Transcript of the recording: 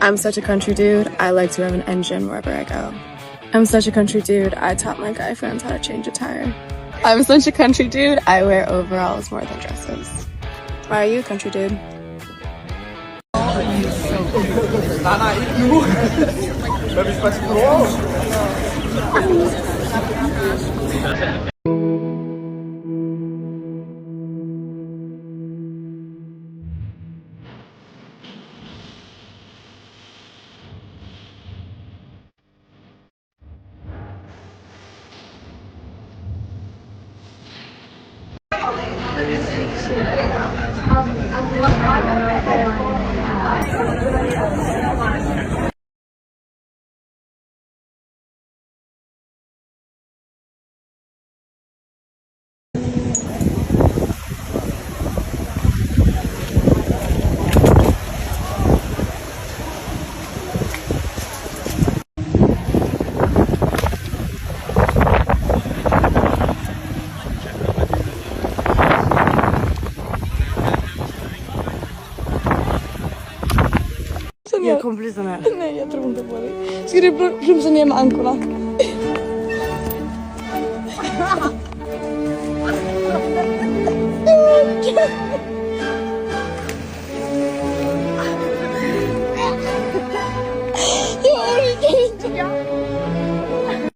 I'm such a country dude, I like to have an engine wherever I go. I'm such a country dude, I taught my guy friends how to change a tire. I'm such a country dude, I wear overalls more than dresses. Why are you a country dude? Jag kommer bli sån här. Nej, jag tror inte på dig. Ska du bromsa ner med ankorna?